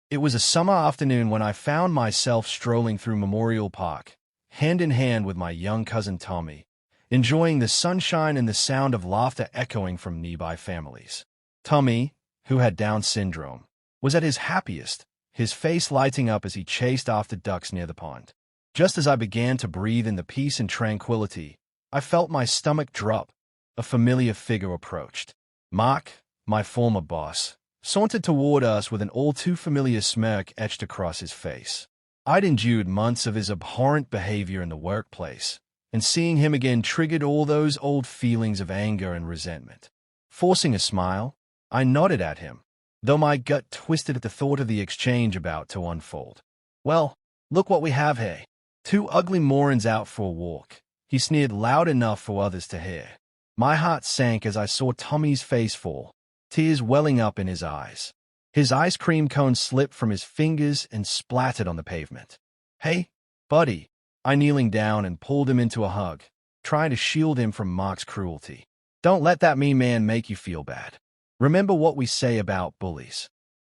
It was a summer afternoon when I found myself strolling through Memorial Park, hand in hand with my young cousin Tommy, enjoying the sunshine and the sound of laughter echoing from nearby families. Tommy, who had Down syndrome, was at his happiest, his face lighting up as he chased after ducks near the pond. Just as I began to breathe in the peace and tranquility, I felt my stomach drop. A familiar figure approached. Mark, my former boss, sauntered toward us with an all-too-familiar smirk etched across his face. I'd endured months of his abhorrent behavior in the workplace, and seeing him again triggered all those old feelings of anger and resentment. Forcing a smile, I nodded at him, though my gut twisted at the thought of the exchange about to unfold. "Well, look what we have here. Two ugly morons out for a walk," he sneered loud enough for others to hear. My heart sank as I saw Tommy's face fall, tears welling up in his eyes. His ice cream cone slipped from his fingers and splattered on the pavement. "Hey, buddy," I kneeling down and pulled him into a hug, trying to shield him from Mark's cruelty. "Don't let that mean man make you feel bad. Remember what we say about bullies.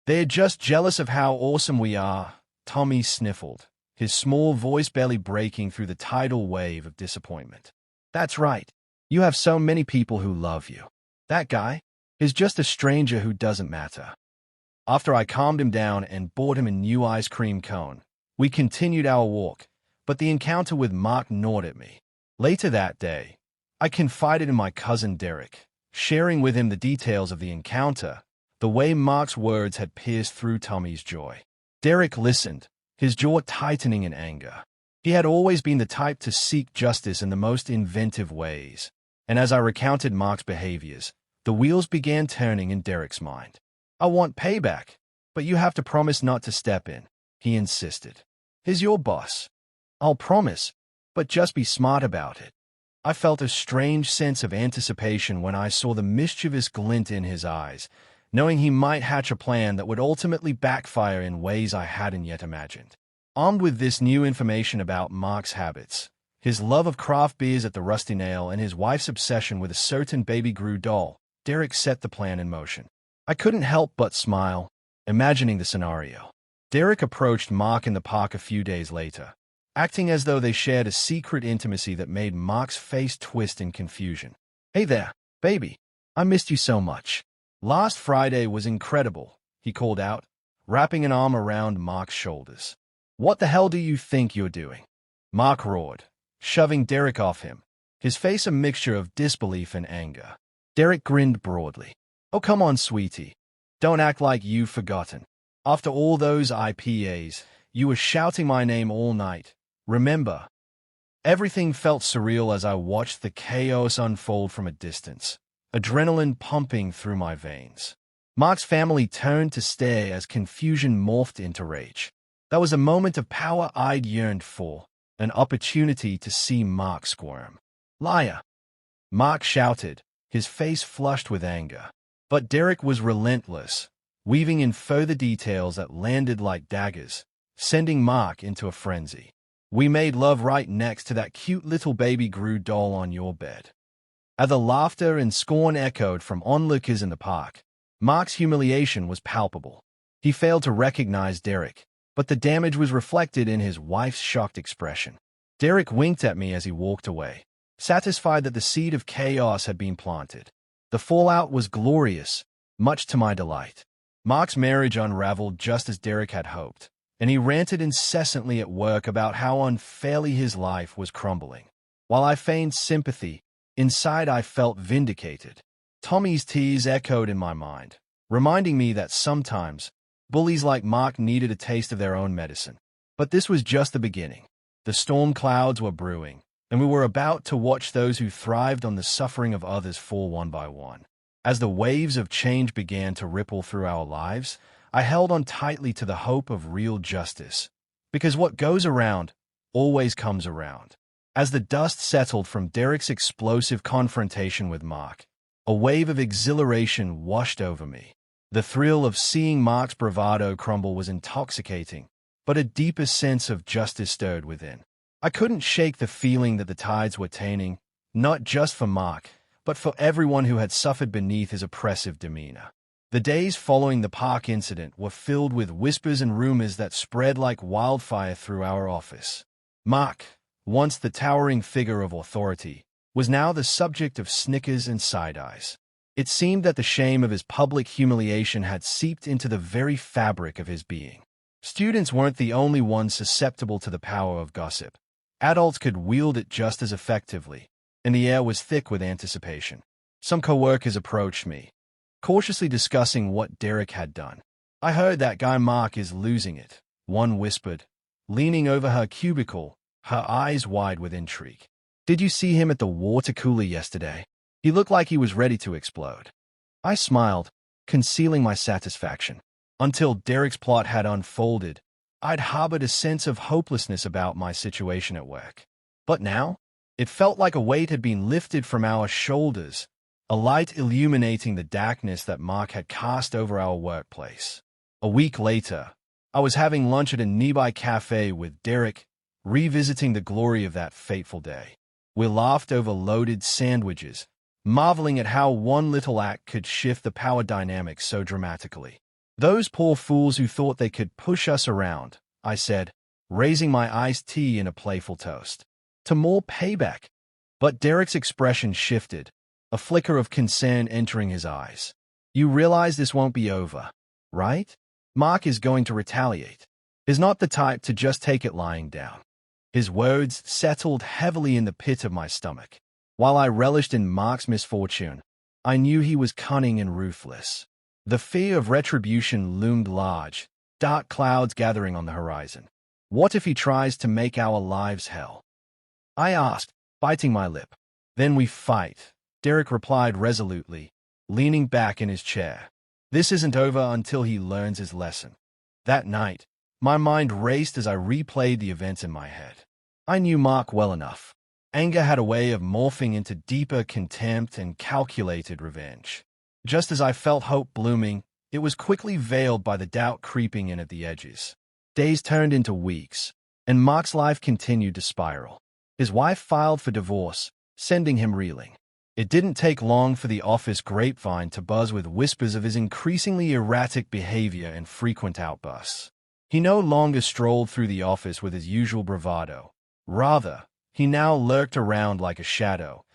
They're just jealous of how awesome we are," Tommy sniffled, his small voice barely breaking through the tidal wave of disappointment. "That's right. You have so many people who love you. That guy is just a stranger who doesn't matter." After I calmed him down and bought him a new ice cream cone, we continued our walk, but the encounter with Mark gnawed at me. Later that day, I confided in my cousin Derek, sharing with him the details of the encounter, the way Mark's words had pierced through Tommy's joy. Derek listened, his jaw tightening in anger. He had always been the type to seek justice in the most inventive ways, and as I recounted Mark's behaviors, the wheels began turning in Derek's mind. "I want payback, but you have to promise not to step in," he insisted. "He's your boss." "I'll promise, but just be smart about it." I felt a strange sense of anticipation when I saw the mischievous glint in his eyes, knowing he might hatch a plan that would ultimately backfire in ways I hadn't yet imagined. Armed with this new information about Mark's habits, his love of craft beers at the Rusty Nail, and his wife's obsession with a certain baby Gru doll, Derek set the plan in motion. I couldn't help but smile, imagining the scenario. Derek approached Mark in the park a few days later, acting as though they shared a secret intimacy that made Mark's face twist in confusion. "Hey there, baby. I missed you so much. Last Friday was incredible," he called out, wrapping an arm around Mark's shoulders. "What the hell do you think you're doing?" Mark roared, shoving Derek off him, his face a mixture of disbelief and anger. Derek grinned broadly. "Oh, come on, sweetie. Don't act like you've forgotten. After all those IPAs, you were shouting my name all night. Remember?" Everything felt surreal as I watched the chaos unfold from a distance, adrenaline pumping through my veins. Mark's family turned to stare as confusion morphed into rage. That was a moment of power I'd yearned for, an opportunity to see Mark squirm. "Liar!" Mark shouted, his face flushed with anger. But Derek was relentless, weaving in further details that landed like daggers, sending Mark into a frenzy. "We made love right next to that cute little baby Gru doll on your bed." As the laughter and scorn echoed from onlookers in the park, Mark's humiliation was palpable. He failed to recognize Derek, but the damage was reflected in his wife's shocked expression. Derek winked at me as he walked away, satisfied that the seed of chaos had been planted. The fallout was glorious, much to my delight. Mark's marriage unraveled just as Derek had hoped, and he ranted incessantly at work about how unfairly his life was crumbling. While I feigned sympathy, inside I felt vindicated. Tommy's tears echoed in my mind, reminding me that sometimes bullies like Mark needed a taste of their own medicine. But this was just the beginning. The storm clouds were brewing, and we were about to watch those who thrived on the suffering of others fall one by one. As the waves of change began to ripple through our lives, I held on tightly to the hope of real justice, because what goes around always comes around. As the dust settled from Derek's explosive confrontation with Mark, a wave of exhilaration washed over me. The thrill of seeing Mark's bravado crumble was intoxicating, but a deeper sense of justice stirred within. I couldn't shake the feeling that the tides were turning, not just for Mark, but for everyone who had suffered beneath his oppressive demeanor. The days following the park incident were filled with whispers and rumors that spread like wildfire through our office. Mark, once the towering figure of authority, was now the subject of snickers and side-eyes. It seemed that the shame of his public humiliation had seeped into the very fabric of his being. Students weren't the only ones susceptible to the power of gossip. Adults could wield it just as effectively, and the air was thick with anticipation. Some coworkers approached me, cautiously discussing what Derek had done. "I heard that guy Mark is losing it," one whispered, leaning over her cubicle, her eyes wide with intrigue. "Did you see him at the water cooler yesterday? He looked like he was ready to explode." I smiled, concealing my satisfaction. Until Derek's plot had unfolded, I'd harbored a sense of hopelessness about my situation at work. But now, it felt like a weight had been lifted from our shoulders, a light illuminating the darkness that Mark had cast over our workplace. A week later, I was having lunch at a nearby cafe with Derek, revisiting the glory of that fateful day. We laughed over loaded sandwiches, marveling at how one little act could shift the power dynamics so dramatically. "Those poor fools who thought they could push us around," I said, raising my iced tea in a playful toast. "To more payback." But Derek's expression shifted, a flicker of concern entering his eyes. "You realize this won't be over, right? Mark is going to retaliate. He's not the type to just take it lying down." His words settled heavily in the pit of my stomach. While I relished in Mark's misfortune, I knew he was cunning and ruthless. The fear of retribution loomed large, dark clouds gathering on the horizon. "What if he tries to make our lives hell?" I asked, biting my lip. "Then we fight," Derek replied resolutely, leaning back in his chair. "This isn't over until he learns his lesson." That night, my mind raced as I replayed the events in my head. I knew Mark well enough. Anger had a way of morphing into deeper contempt and calculated revenge. Just as I felt hope blooming, it was quickly veiled by the doubt creeping in at the edges. Days turned into weeks, and Mark's life continued to spiral. His wife filed for divorce, sending him reeling. It didn't take long for the office grapevine to buzz with whispers of his increasingly erratic behavior and frequent outbursts. He no longer strolled through the office with his usual bravado. Rather, he now lurked around like a shadow,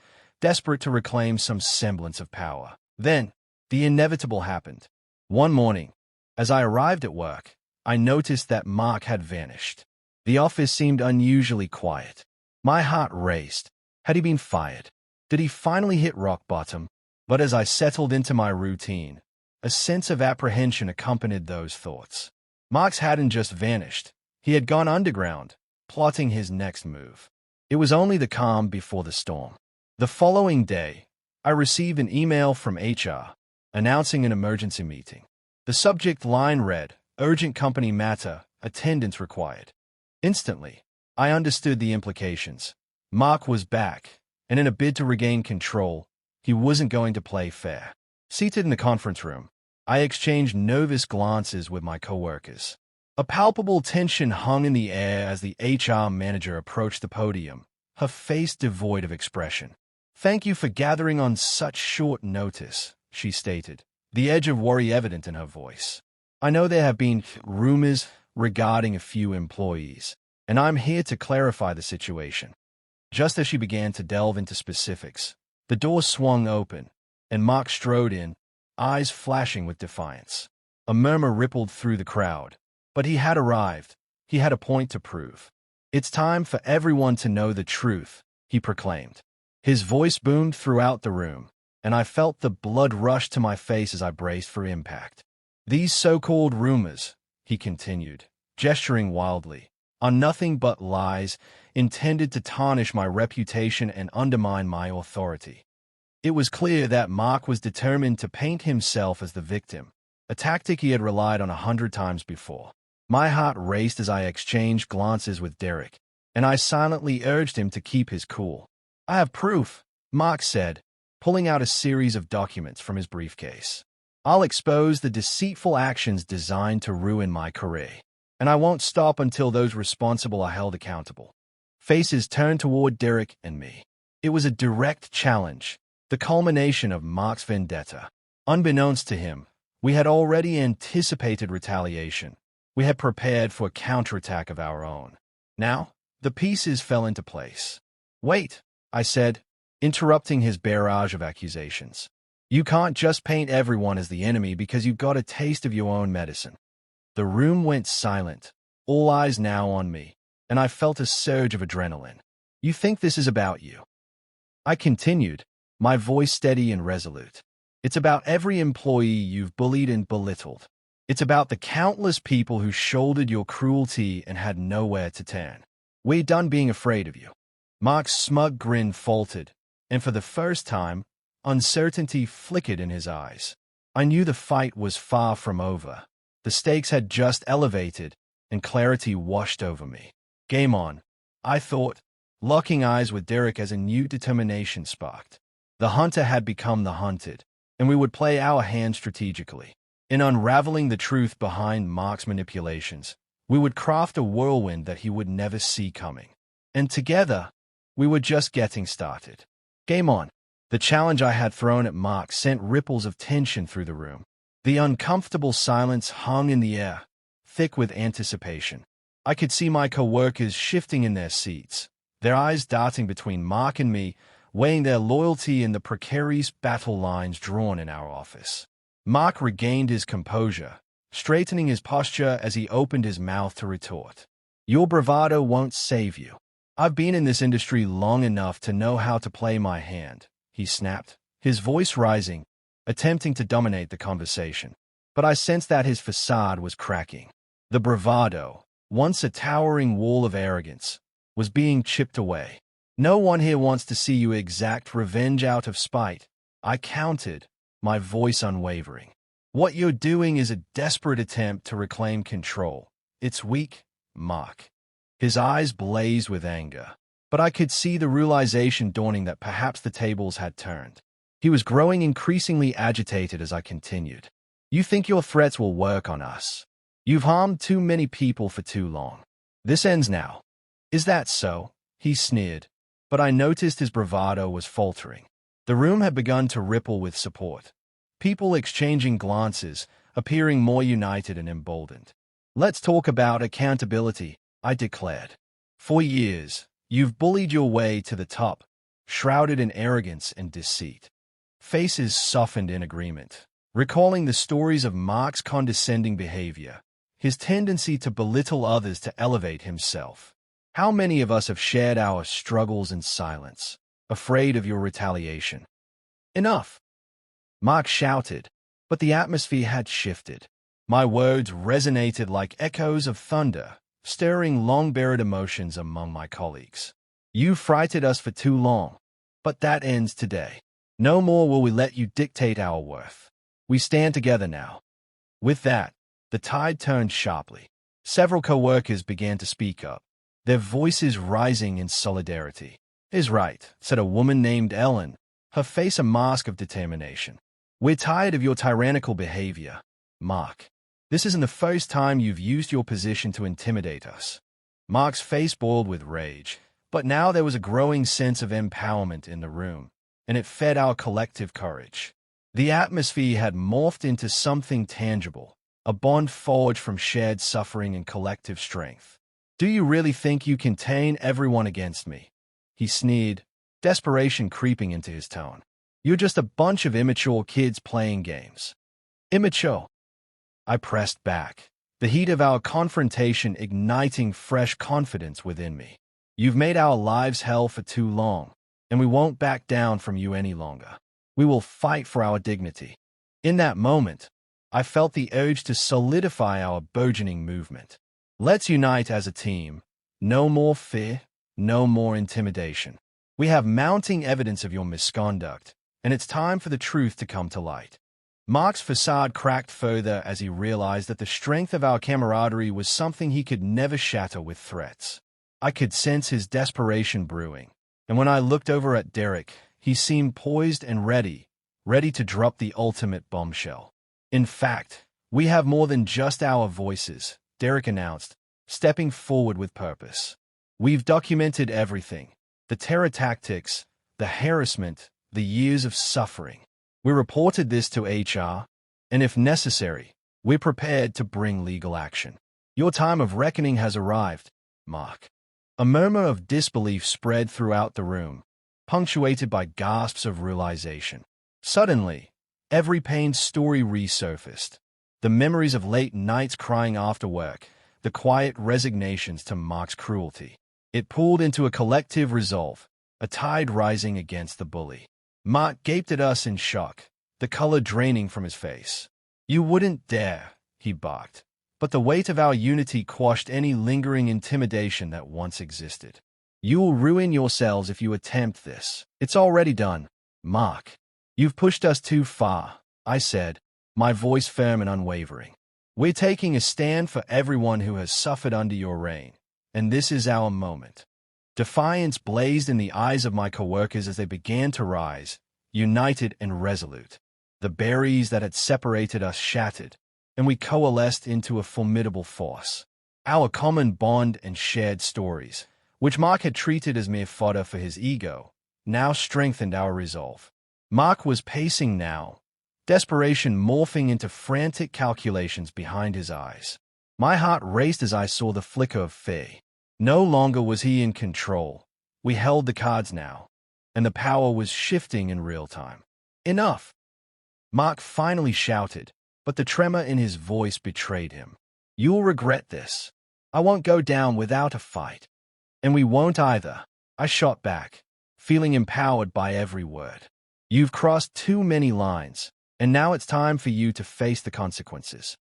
desperate to reclaim some semblance of power. Then, the inevitable happened. One morning, as I arrived at work, I noticed that Mark had vanished. The office seemed unusually quiet. My heart raced. Had he been fired? Did he finally hit rock bottom? But as I settled into my routine, a sense of apprehension accompanied those thoughts. Marx hadn't just vanished. He had gone underground, plotting his next move. It was only the calm before the storm. The following day, I received an email from HR, announcing an emergency meeting. The subject line read, "Urgent company matter, attendance required." Instantly, I understood the implications. Mark was back, and in a bid to regain control, he wasn't going to play fair. Seated in the conference room, I exchanged nervous glances with my coworkers. A palpable tension hung in the air as the HR manager approached the podium, her face devoid of expression. "Thank you for gathering on such short notice," she stated, the edge of worry evident in her voice. "I know there have been rumors regarding a few employees, and I'm here to clarify the situation." Just as she began to delve into specifics, the door swung open, and Mark strode in, eyes flashing with defiance. A murmur rippled through the crowd, but he had arrived. He had a point to prove. "It's time for everyone to know the truth," he proclaimed. His voice boomed throughout the room, and I felt the blood rush to my face as I braced for impact. "These so-called rumors," he continued, gesturing wildly, "are nothing but lies intended to tarnish my reputation and undermine my authority." It was clear that Mark was determined to paint himself as the victim, a tactic he had relied on 100 times before. My heart raced as I exchanged glances with Derek, and I silently urged him to keep his cool. "I have proof," Mark said, pulling out a series of documents from his briefcase. "I'll expose the deceitful actions designed to ruin my career, and I won't stop until those responsible are held accountable." Faces turned toward Derek and me. It was a direct challenge, the culmination of Mark's vendetta. Unbeknownst to him, We had already anticipated retaliation. We had prepared for a counterattack of our own. Now, the pieces fell into place. "Wait," I said, interrupting his barrage of accusations. "You can't just paint everyone as the enemy because you got a taste of your own medicine." The room went silent, all eyes now on me, and I felt a surge of adrenaline. "You think this is about you?" I continued, my voice steady and resolute. "It's about every employee you've bullied and belittled. It's about the countless people who shouldered your cruelty and had nowhere to turn. We're done being afraid of you." Mark's smug grin faltered, and for the first time, uncertainty flickered in his eyes. I knew the fight was far from over. The stakes had just elevated, and clarity washed over me. Game on, I thought, locking eyes with Derek as a new determination sparked. The hunter had become the hunted, and we would play our hand strategically. In unraveling the truth behind Mark's manipulations, we would craft a whirlwind that he would never see coming. And together, we were just getting started. Game on. The challenge I had thrown at Mark sent ripples of tension through the room. The uncomfortable silence hung in the air, thick with anticipation. I could see my coworkers shifting in their seats, their eyes darting between Mark and me, weighing their loyalty in the precarious battle lines drawn in our office. Mark regained his composure, straightening his posture as he opened his mouth to retort. "Your bravado won't save you. I've been in this industry long enough to know how to play my hand," he snapped, his voice rising, attempting to dominate the conversation. But I sensed that his facade was cracking. The bravado, once a towering wall of arrogance, was being chipped away. "No one here wants to see you exact revenge out of spite," I countered, my voice unwavering. "What you're doing is a desperate attempt to reclaim control. It's weak, Mark." His eyes blazed with anger, but I could see the realization dawning that perhaps the tables had turned. He was growing increasingly agitated as I continued. "You think your threats will work on us? You've harmed too many people for too long. This ends now." "Is that so?" he sneered, but I noticed his bravado was faltering. The room had begun to ripple with support, people exchanging glances, appearing more united and emboldened. "Let's talk about accountability," I declared. "For years, you've bullied your way to the top, shrouded in arrogance and deceit." Faces softened in agreement, recalling the stories of Mark's condescending behavior, his tendency to belittle others to elevate himself. How many of us have shared our struggles in silence, afraid of your retaliation? "Enough!" Mark shouted, but the atmosphere had shifted. My words resonated like echoes of thunder, stirring long-buried emotions among my colleagues. "You frightened us for too long, but that ends today. No more will we let you dictate our worth. We stand together now." With that, the tide turned sharply. Several co-workers began to speak up, their voices rising in solidarity. "Is right," said a woman named Ellen, her face a mask of determination. "We're tired of your tyrannical behavior, Mark. This isn't the first time you've used your position to intimidate us." Mark's face boiled with rage, but now there was a growing sense of empowerment in the room, and it fed our collective courage. The atmosphere had morphed into something tangible, a bond forged from shared suffering and collective strength. "Do you really think you can tame everyone against me?" he sneered, desperation creeping into his tone. "You're just a bunch of immature kids playing games." "Immature?" I pressed back, the heat of our confrontation igniting fresh confidence within me. "You've made our lives hell for too long, and we won't back down from you any longer. We will fight for our dignity." In that moment, I felt the urge to solidify our burgeoning movement. Let's unite as a team. No more fear, no more intimidation. We have mounting evidence of your misconduct, and it's time for the truth to come to light. Mark's facade cracked further as he realized that the strength of our camaraderie was something he could never shatter with threats. I could sense his desperation brewing, and when I looked over at Derek, he seemed poised and ready to drop the ultimate bombshell. "In fact, we have more than just our voices," Derek announced, stepping forward with purpose. "We've documented everything. The terror tactics, the harassment, the years of suffering. We reported this to HR, and if necessary, we're prepared to bring legal action. Your time of reckoning has arrived, Mark. A murmur of disbelief spread throughout the room, punctuated by gasps of realization. Suddenly, every pained story resurfaced. The memories of late nights crying after work, the quiet resignations to Mark's cruelty. It pulled into a collective resolve, a tide rising against the bully. Mark gaped at us in shock, the color draining from his face. "You wouldn't dare," he barked. But the weight of our unity quashed any lingering intimidation that once existed. "You will ruin yourselves if you attempt this. It's already done, Mark. You've pushed us too far," I said, my voice firm and unwavering. "We're taking a stand for everyone who has suffered under your reign, and this is our moment." Defiance blazed in the eyes of my coworkers as they began to rise, united and resolute. The barriers that had separated us shattered, and we coalesced into a formidable force. Our common bond and shared stories, which Mark had treated as mere fodder for his ego, now strengthened our resolve. Mark was pacing now, desperation morphing into frantic calculations behind his eyes. My heart raced as I saw the flicker of fear. No longer was he in control. We held the cards now, and the power was shifting in real time. "Enough!" Mark finally shouted, but the tremor in his voice betrayed him. "You'll regret this. I won't go down without a fight." "And we won't either," I shot back, feeling empowered by every word. "You've crossed too many lines, and now it's time for you to face the consequences."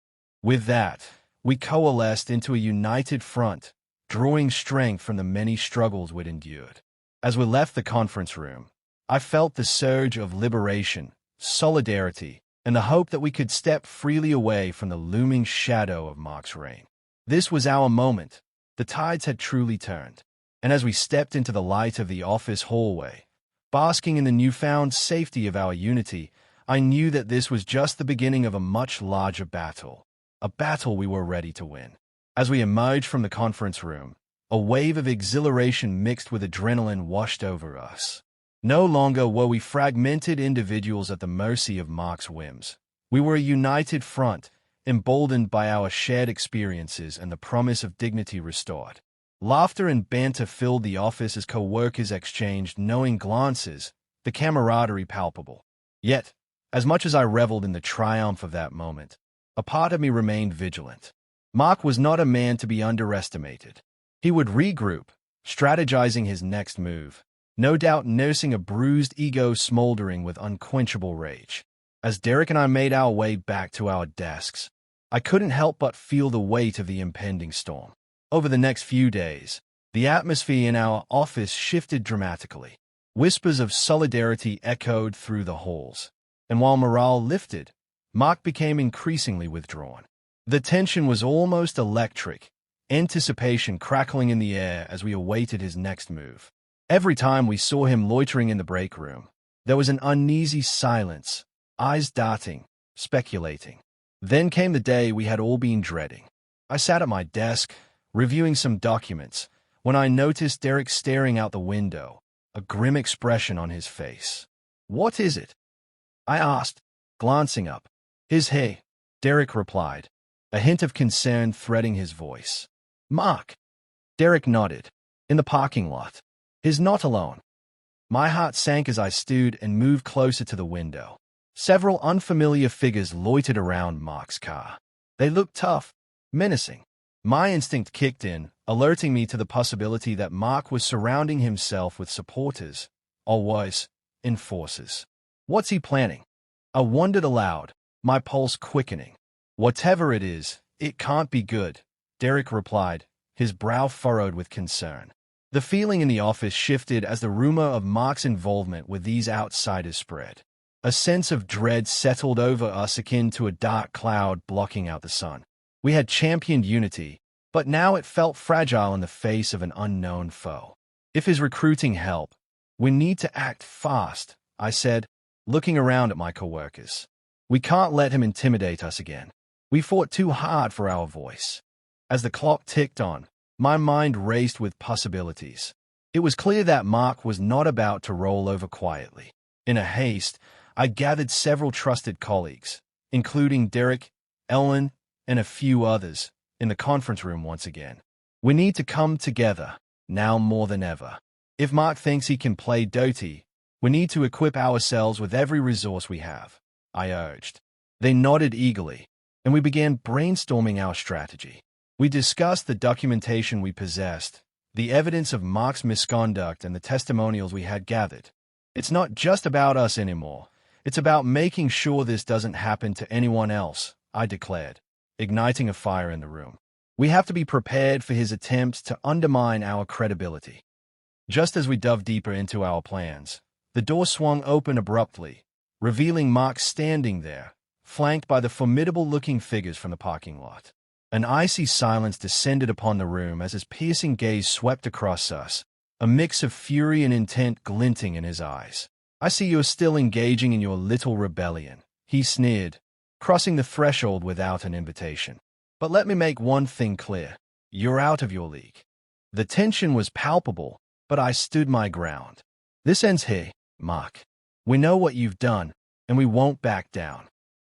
With that, we coalesced into a united front, drawing strength from the many struggles we'd endured. As we left the conference room, I felt the surge of liberation, solidarity, and the hope that we could step freely away from the looming shadow of Mark's reign. This was our moment. The tides had truly turned, and as we stepped into the light of the office hallway, basking in the newfound safety of our unity, I knew that this was just the beginning of a much larger battle, a battle we were ready to win. As we emerged from the conference room, a wave of exhilaration mixed with adrenaline washed over us. No longer were we fragmented individuals at the mercy of Mark's whims. We were a united front, emboldened by our shared experiences and the promise of dignity restored. Laughter and banter filled the office as co-workers exchanged knowing glances, the camaraderie palpable. Yet, as much as I reveled in the triumph of that moment, a part of me remained vigilant. Mark was not a man to be underestimated. He would regroup, strategizing his next move, no doubt nursing a bruised ego smoldering with unquenchable rage. As Derek and I made our way back to our desks, I couldn't help but feel the weight of the impending storm. Over the next few days, the atmosphere in our office shifted dramatically. Whispers of solidarity echoed through the halls, and while morale lifted, Mark became increasingly withdrawn. The tension was almost electric, anticipation crackling in the air as we awaited his next move. Every time we saw him loitering in the break room, there was an uneasy silence, eyes darting, speculating. Then came the day we had all been dreading. I sat at my desk, reviewing some documents, when I noticed Derek staring out the window, a grim expression on his face. "What is it?" I asked, glancing up. "His hair," Derek replied, a hint of concern threading his voice. "Mark." Derek nodded. "In the parking lot. He's not alone." My heart sank as I stood and moved closer to the window. Several unfamiliar figures loitered around Mark's car. They looked tough, menacing. My instinct kicked in, alerting me to the possibility that Mark was surrounding himself with supporters, or worse, enforcers. What's he planning? I wondered aloud, my pulse quickening. "Whatever it is, it can't be good," Derek replied, his brow furrowed with concern. The feeling in the office shifted as the rumor of Mark's involvement with these outsiders spread. A sense of dread settled over us akin to a dark cloud blocking out the sun. We had championed unity, but now it felt fragile in the face of an unknown foe. "If he's recruiting help, we need to act fast," I said, looking around at my coworkers. "We can't let him intimidate us again. We fought too hard for our voice." As the clock ticked on, my mind raced with possibilities. It was clear that Mark was not about to roll over quietly. In a haste, I gathered several trusted colleagues, including Derek, Ellen, and a few others, in the conference room once again. We need to come together, now more than ever. If Mark thinks he can play Doty, we need to equip ourselves with every resource we have, I urged. They nodded eagerly, and we began brainstorming our strategy. We discussed the documentation we possessed, the evidence of Mark's misconduct, and the testimonials we had gathered. It's not just about us anymore. It's about making sure this doesn't happen to anyone else, I declared, igniting a fire in the room. We have to be prepared for his attempts to undermine our credibility. Just as we dove deeper into our plans, the door swung open abruptly, revealing Mark standing there, flanked by the formidable-looking figures from the parking lot. An icy silence descended upon the room as his piercing gaze swept across us, a mix of fury and intent glinting in his eyes. I see you're still engaging in your little rebellion, he sneered, crossing the threshold without an invitation. But let me make one thing clear. You're out of your league. The tension was palpable, but I stood my ground. This ends here, Mark. We know what you've done, and we won't back down.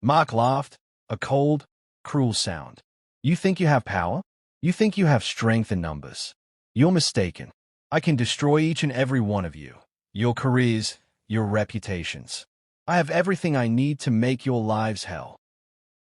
Mark laughed, a cold, cruel sound. You think you have power? You think you have strength in numbers? You're mistaken. I can destroy each and every one of you. Your careers, your reputations. I have everything I need to make your lives hell.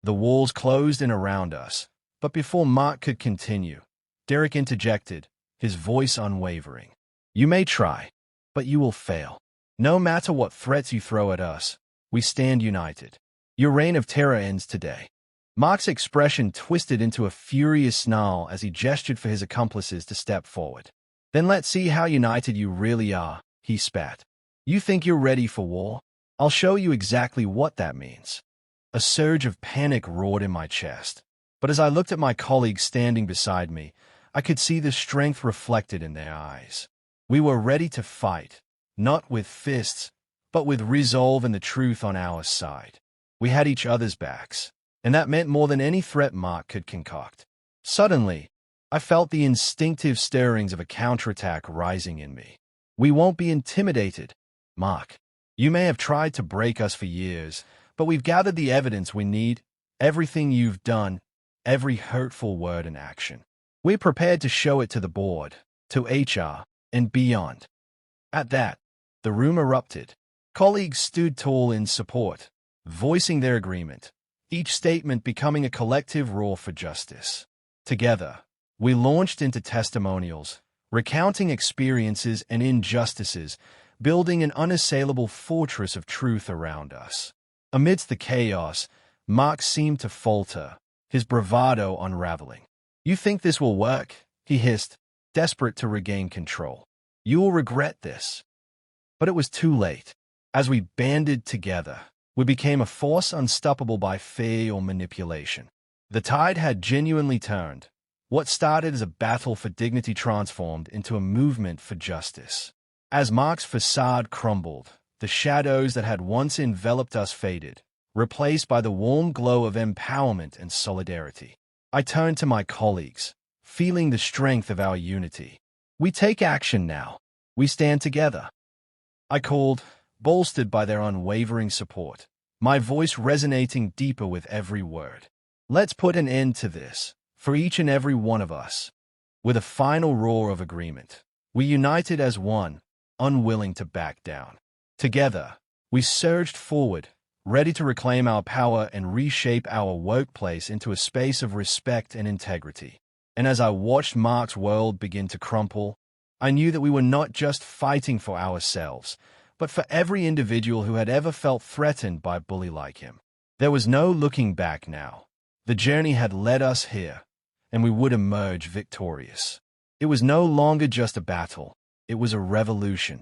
The walls closed in around us, but before Mark could continue, Derek interjected, his voice unwavering. You may try, but you will fail. No matter what threats you throw at us, we stand united. Your reign of terror ends today. Mark's expression twisted into a furious snarl as he gestured for his accomplices to step forward. Then let's see how united you really are, he spat. You think you're ready for war? I'll show you exactly what that means. A surge of panic roared in my chest, but as I looked at my colleagues standing beside me, I could see the strength reflected in their eyes. We were ready to fight, not with fists, but with resolve and the truth on our side. We had each other's backs, and that meant more than any threat Mark could concoct. Suddenly, I felt the instinctive stirrings of a counterattack rising in me. We won't be intimidated, Mark. You may have tried to break us for years, but we've gathered the evidence we need, everything you've done, every hurtful word and action. We're prepared to show it to the board, to HR, and beyond. At that, the room erupted. Colleagues stood tall in support, voicing their agreement, each statement becoming a collective roar for justice. Together, we launched into testimonials, recounting experiences and injustices, building an unassailable fortress of truth around us. Amidst the chaos, Mark seemed to falter, his bravado unraveling. You think this will work? He hissed, desperate to regain control. You will regret this. But it was too late. As we banded together, we became a force unstoppable by fear or manipulation. The tide had genuinely turned. What started as a battle for dignity transformed into a movement for justice. As Mark's facade crumbled, the shadows that had once enveloped us faded, replaced by the warm glow of empowerment and solidarity. I turned to my colleagues, feeling the strength of our unity. We take action now. We stand together. I called, bolstered by their unwavering support, my voice resonating deeper with every word. Let's put an end to this, for each and every one of us. With a final roar of agreement, we united as one, unwilling to back down. Together, we surged forward, ready to reclaim our power and reshape our workplace into a space of respect and integrity. And as I watched Mark's world begin to crumple, I knew that we were not just fighting for ourselves, but for every individual who had ever felt threatened by a bully like him. There was no looking back now. The journey had led us here, and we would emerge victorious. It was no longer just a battle. It was a revolution.